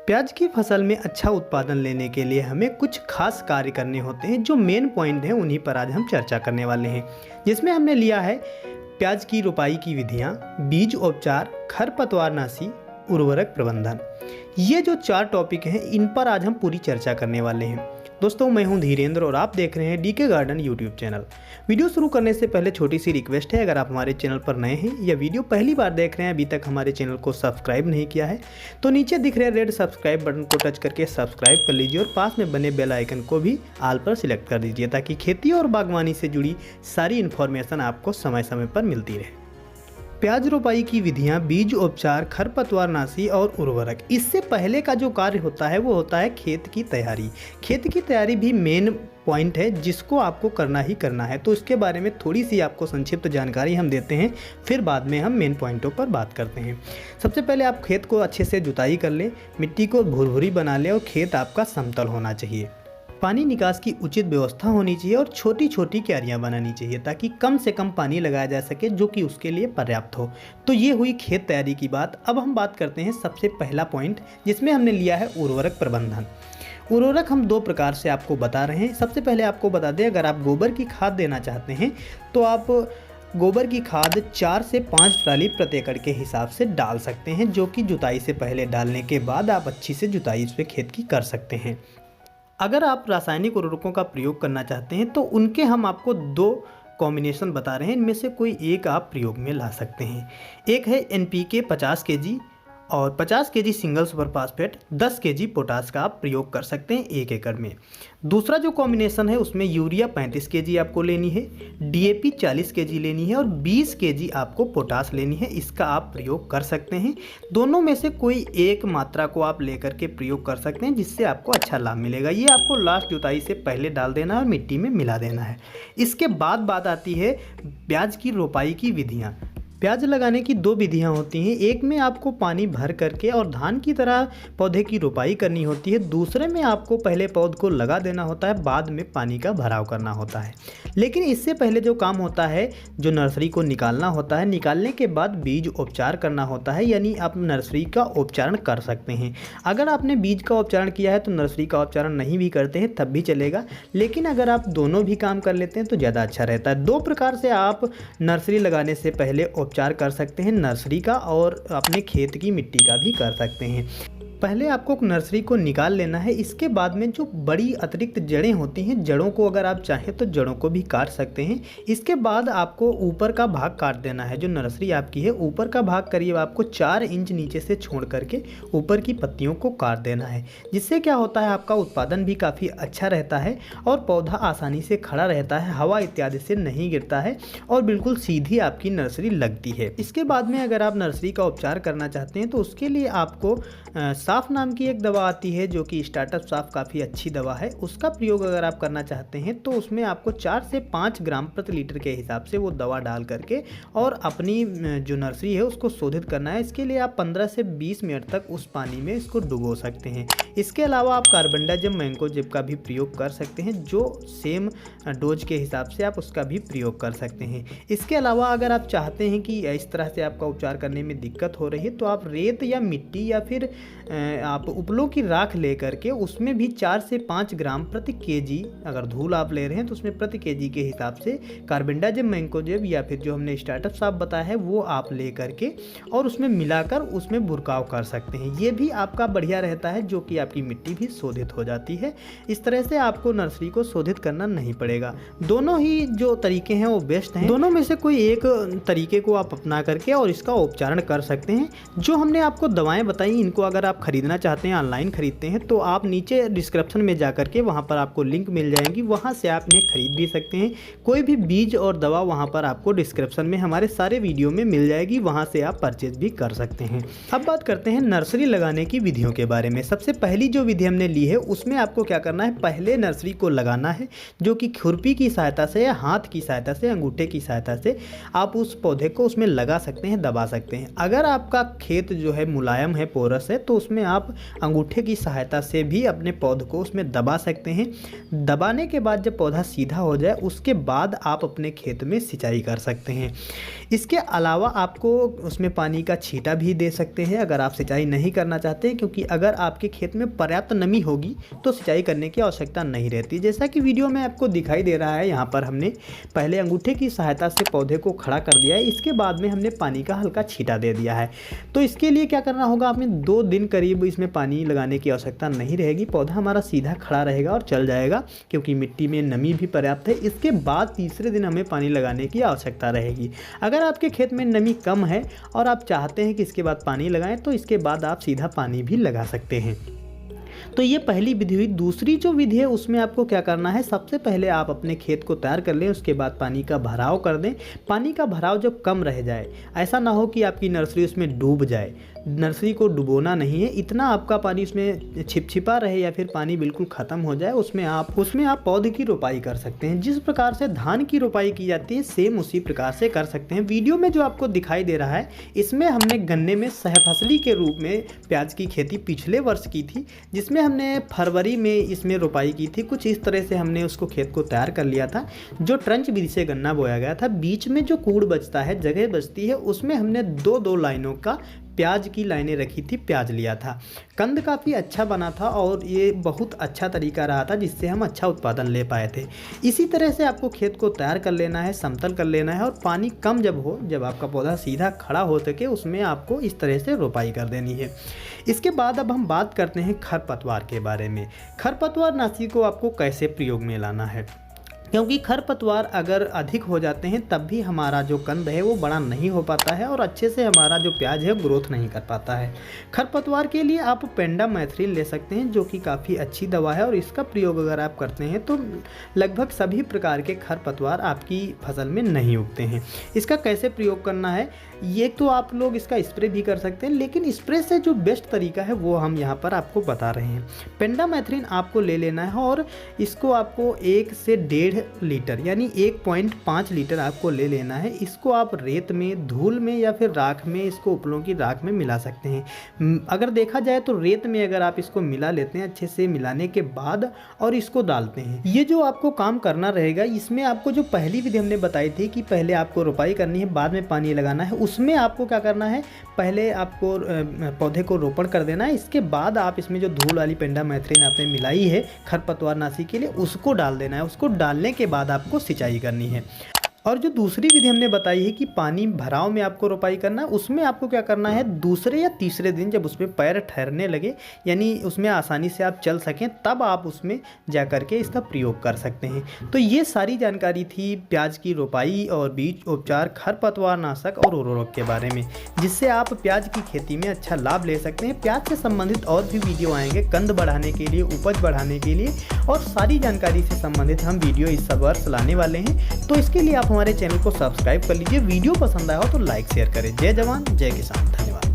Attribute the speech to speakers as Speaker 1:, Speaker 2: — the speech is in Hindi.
Speaker 1: प्याज की फसल में अच्छा उत्पादन लेने के लिए हमें कुछ खास कार्य करने होते हैं। जो मेन पॉइंट हैं उन्हीं पर आज हम चर्चा करने वाले हैं, जिसमें हमने लिया है प्याज की रोपाई की विधियां, बीज उपचार, खरपतवारनाशी, उर्वरक प्रबंधन। ये जो 4 टॉपिक हैं इन पर आज हम पूरी चर्चा करने वाले हैं। दोस्तों, मैं हूं धीरेन्द्र और आप देख रहे हैं DK garden YouTube channel. Video शुरू करने से पहले छोटी सी रिक्वेस्ट है, अगर आप हमारे चैनल पर नए हैं या वीडियो पहली बार देख रहे हैं, अभी तक हमारे चैनल को सब्सक्राइब नहीं किया है, तो नीचे दिख रहे रेड सब्सक्राइब बटन को टच करके सब्सक्राइब कर लीजिए और पास में बने बेल आइकन को भी ऑल पर सिलेक्ट कर दीजिए, ताकि खेती और बागवानी से जुड़ी सारी इन्फॉर्मेशन आपको समय समय पर मिलती रहे। प्याज रोपाई की विधियां, बीज उपचार, खरपतवारनाशी और उर्वरक। इससे पहले का जो कार्य होता है वो होता है खेत की तैयारी। खेत की तैयारी भी मेन पॉइंट है जिसको आपको करना ही करना है। तो इसके बारे में थोड़ी सी आपको संक्षिप्त जानकारी हम देते हैं, फिर बाद में हम मेन पॉइंटों पर बात करते हैं। सबसे पहले आप खेत को अच्छे से जुताई कर लें, मिट्टी को भुरभुरी बना लें और खेत आपका समतल होना चाहिए। पानी निकास की उचित व्यवस्था होनी चाहिए और छोटी छोटी क्यारियां बनानी चाहिए, ताकि कम से कम पानी लगाया जा सके जो कि उसके लिए पर्याप्त हो। तो ये हुई खेत तैयारी की बात। अब हम बात करते हैं सबसे पहला पॉइंट, जिसमें हमने लिया है उर्वरक प्रबंधन। उर्वरक हम 2 प्रकार से आपको बता रहे हैं। सबसे पहले आपको बता दें, अगर आप गोबर की खाद देना चाहते हैं तो आप गोबर की खाद 4 से 5 ट्राली प्रति एकड़ के हिसाब से डाल सकते हैं, जो कि जुताई से पहले डालने के बाद आप अच्छी से जुताई इस पे खेत की कर सकते हैं। अगर आप रासायनिक उर्वरकों का प्रयोग करना चाहते हैं तो उनके हम आपको 2 कॉम्बिनेशन बता रहे हैं, इनमें से कोई एक आप प्रयोग में ला सकते हैं। एक है NPK 50 kg और 50 kg single super phosphate, 10 kg potash का आप प्रयोग कर सकते हैं 1 एकड़ में। दूसरा जो कॉम्बिनेशन है उसमें यूरिया 35 kg आपको लेनी है, DAP 40 kg लेनी है और 20 kg आपको पोटास लेनी है। इसका आप प्रयोग कर सकते हैं। दोनों में से कोई एक मात्रा को आप लेकर के प्रयोग कर सकते हैं, जिससे आपको अच्छा लाभ मिलेगा। ये आपको लास्ट जुताई से पहले डाल देना है और मिट्टी में मिला देना है। इसके बाद बात आती है प्याज की रोपाई की विधियाँ। प्याज लगाने की 2 विधियां होती हैं। एक में आपको पानी भर करके और धान की तरह पौधे की रोपाई करनी होती है। दूसरे में आपको पहले पौध को लगा देना होता है, बाद में पानी का भराव करना होता है। लेकिन इससे पहले जो काम होता है, जो नर्सरी को निकालना होता है, निकालने के बाद बीज उपचार करना होता है, यानी आप नर्सरी का उपचारण कर सकते हैं। अगर आपने बीज का उपचारण किया है तो नर्सरी का उपचारण नहीं भी करते हैं तब भी चलेगा, लेकिन अगर आप दोनों भी काम कर लेते हैं तो ज़्यादा अच्छा रहता है। 2 प्रकार से आप नर्सरी लगाने से पहले उपचार कर सकते हैं, नर्सरी का और अपने खेत की मिट्टी का भी कर सकते हैं। पहले आपको नर्सरी को निकाल लेना है। इसके बाद में जो बड़ी अतिरिक्त जड़ें होती हैं, जड़ों को अगर आप चाहें तो जड़ों को भी काट सकते हैं। इसके बाद आपको ऊपर का भाग काट देना है। जो नर्सरी आपकी है, ऊपर का भाग करीब आपको 4 इंच नीचे से छोड़ करके ऊपर की पत्तियों को काट देना है। जिससे क्या होता है, आपका उत्पादन भी काफ़ी अच्छा रहता है और पौधा आसानी से खड़ा रहता है, हवा इत्यादि से नहीं गिरता है और बिल्कुल सीधी आपकी नर्सरी लगती है। इसके बाद में अगर आप नर्सरी का उपचार करना चाहते हैं तो उसके लिए आपको साफ नाम की एक दवा आती है, जो कि स्टार्टअप साफ काफ़ी अच्छी दवा है। उसका प्रयोग अगर आप करना चाहते हैं तो उसमें आपको 4 से 5 ग्राम प्रति लीटर के हिसाब से वो दवा डाल करके और अपनी जो नर्सरी है उसको शोधित करना है। इसके लिए आप 15 से 20 मिनट तक उस पानी में इसको डुबो सकते हैं। इसके अलावा आप कार्बेंडाजिम मैंकोजेब का भी प्रयोग कर सकते हैं, जो सेम डोज के हिसाब से आप उसका भी प्रयोग कर सकते हैं। इसके अलावा अगर आप चाहते हैं कि इस तरह से आपका उपचार करने में दिक्कत हो रही है तो आप रेत या मिट्टी या फिर आप उपलों की राख ले करके उसमें भी 4 से 5 ग्राम प्रति केजी, अगर धूल आप ले रहे हैं तो उसमें प्रति केजी के हिसाब से कार्बेंडाजिम मैंकोजेब या फिर जो हमने स्टार्टअप साफ बताया है वो आप ले करके और उसमें मिलाकर उसमें बुरकाव कर सकते हैं। ये भी आपका बढ़िया रहता है, जो कि आपकी मिट्टी भी शोधित हो जाती है। इस तरह से आपको नर्सरी को शोधित करना नहीं पड़ेगा। दोनों ही जो तरीके हैं वो बेस्ट हैं। दोनों में से कोई एक तरीके को आप अपना करके और इसका उपचारण कर सकते हैं। जो हमने आपको दवाएं बताई, इनको अगर आप खरीदना चाहते हैं, ऑनलाइन खरीदते हैं, तो आप नीचे डिस्क्रिप्शन में जा करके वहां पर आपको लिंक मिल जाएंगी, वहां से आप इन्हें खरीद भी सकते हैं। कोई भी बीज और दवा वहां पर आपको डिस्क्रिप्शन में हमारे सारे वीडियो में मिल जाएगी, वहां से आप परचेज भी कर सकते हैं। अब बात करते हैं नर्सरी लगाने की विधियों के बारे में। सबसे पहली जो विधि हमने ली है उसमें आपको क्या करना है, पहले नर्सरी को लगाना है, जो कि खुरपी की सहायता से या हाथ की सहायता से, अंगूठे की सहायता से आप उस पौधे को उसमें लगा सकते हैं, दबा सकते हैं। अगर आपका खेत जो है मुलायम है, पोरस है, तो उसमें उसमें आप अंगूठे की सहायता से भी अपने पौधे को उसमें दबा सकते हैं। दबाने के बाद जब पौधा सीधा हो जाए उसके बाद आप अपने खेत में सिंचाई कर सकते हैं। इसके अलावा आपको उसमें पानी का छींटा भी दे सकते हैं अगर आप सिंचाई नहीं करना चाहते, क्योंकि अगर आपके खेत में पर्याप्त नमी होगी तो सिंचाई करने की आवश्यकता नहीं रहती। जैसा कि वीडियो में आपको दिखाई दे रहा है, यहाँ पर हमने पहले अंगूठे की सहायता से पौधे को खड़ा कर दिया है, इसके बाद में हमने पानी का हल्का छींटा दे दिया है। तो इसके लिए क्या करना होगा, आपने 2 दिन करीब इसमें पानी लगाने की आवश्यकता नहीं रहेगी, पौधा हमारा सीधा खड़ा रहेगा और चल जाएगा, क्योंकि मिट्टी में नमी भी पर्याप्त है। इसके बाद तीसरे दिन हमें पानी लगाने की आवश्यकता रहेगी। अगर आपके खेत में नमी कम है और आप चाहते हैं कि इसके बाद पानी लगाएं तो इसके बाद आप सीधा पानी भी लगा सकते हैं। तो ये पहली विधि हुई। दूसरी जो विधि है उसमें आपको क्या करना है, सबसे पहले आप अपने खेत को तैयार कर लें, उसके बाद पानी का भराव कर दें। पानी का भराव जब कम रह जाए, ऐसा ना हो कि आपकी नर्सरी उसमें डूब जाए, नर्सरी को डुबोना नहीं है, इतना आपका पानी उसमें छिपछिपा रहे या फिर पानी बिल्कुल ख़त्म हो जाए, उसमें आप पौधे की रोपाई कर सकते हैं। जिस प्रकार से धान की रोपाई की जाती है सेम उसी प्रकार से कर सकते हैं। वीडियो में जो आपको दिखाई दे रहा है इसमें हमने गन्ने में सहफसली के रूप में प्याज की खेती पिछले वर्ष की थी, जिसमें हमने फरवरी में इसमें रोपाई की थी। कुछ इस तरह से हमने उसको खेत को तैयार कर लिया था। जो ट्रंच विधि से गन्ना बोया गया था, बीच में जो कूड़ बचता है, जगह बचती है, उसमें हमने 2-2 लाइनों का प्याज की लाइनें रखी थी, प्याज लिया था। कंद काफ़ी अच्छा बना था और ये बहुत अच्छा तरीका रहा था जिससे हम अच्छा उत्पादन ले पाए थे। इसी तरह से आपको खेत को तैयार कर लेना है, समतल कर लेना है, और पानी कम जब हो, जब आपका पौधा सीधा खड़ा हो सके, उसमें आपको इस तरह से रोपाई कर देनी है। इसके बाद अब हम बात करते हैं खरपतवार के बारे में। खरपतवार नाशी को आपको कैसे प्रयोग में लाना है, क्योंकि खरपतवार अगर अधिक हो जाते हैं तब भी हमारा जो कंद है वो बड़ा नहीं हो पाता है और अच्छे से हमारा जो प्याज है ग्रोथ नहीं कर पाता है। खरपतवार के लिए आप पेंडामेथ्रिन ले सकते हैं, जो कि काफ़ी अच्छी दवा है, और इसका प्रयोग अगर आप करते हैं तो लगभग सभी प्रकार के खरपतवार आपकी फसल में नहीं उगते हैं। इसका कैसे प्रयोग करना है, ये तो आप लोग इसका स्प्रे भी कर सकते हैं, लेकिन स्प्रे से जो बेस्ट तरीका है वो हम यहाँ पर आपको बता रहे हैं। पेंडामेथ्रिन आपको ले लेना है और इसको आपको 1 से 1.5 लीटर यानी 1.5 लीटर आपको ले लेना है। इसको आप रेत में, धूल में या फिर राख में, इसको उपलों की राख में मिला सकते हैं। अगर देखा जाए तो रेत में अगर आप इसको मिला लेते हैं, अच्छे से मिलाने के बाद और इसको डालते हैं, ये जो आपको काम करना रहेगा, इसमें आपको जो पहली विधि हमने बताई थी कि पहले आपको रोपाई करनी है, बाद में पानी लगाना है, उसमें आपको क्या करना है, पहले आपको पौधे को रोपण कर देना है। इसके बाद आप इसमें जो धूल वाली पेंडामेथ्रिन आपने मिलाई है खरपतवार नाशी के लिए, उसको डाल देना है। उसको डालने के बाद आपको सिंचाई करनी है। और जो दूसरी विधि हमने बताई है कि पानी भराव में आपको रोपाई करना है, उसमें आपको क्या करना है, दूसरे या तीसरे दिन जब उसमें पैर ठहरने लगे, यानी उसमें आसानी से आप चल सकें, तब आप उसमें जा कर के इसका प्रयोग कर सकते हैं। तो ये सारी जानकारी थी प्याज की रोपाई और बीज उपचार, खरपतवार नाशक और उर्वरक के बारे में, जिससे आप प्याज की खेती में अच्छा लाभ ले सकते हैं। प्याज से संबंधित और भी वीडियो आएंगे, कंद बढ़ाने के लिए, उपज बढ़ाने के लिए, और सारी जानकारी से संबंधित हम वीडियो इस वर्ष लाने वाले हैं। तो इसके लिए आप हमारे चैनल को सब्सक्राइब कर लीजिए। वीडियो पसंद आया हो तो लाइक शेयर करें। जय जवान जय किसान, धन्यवाद।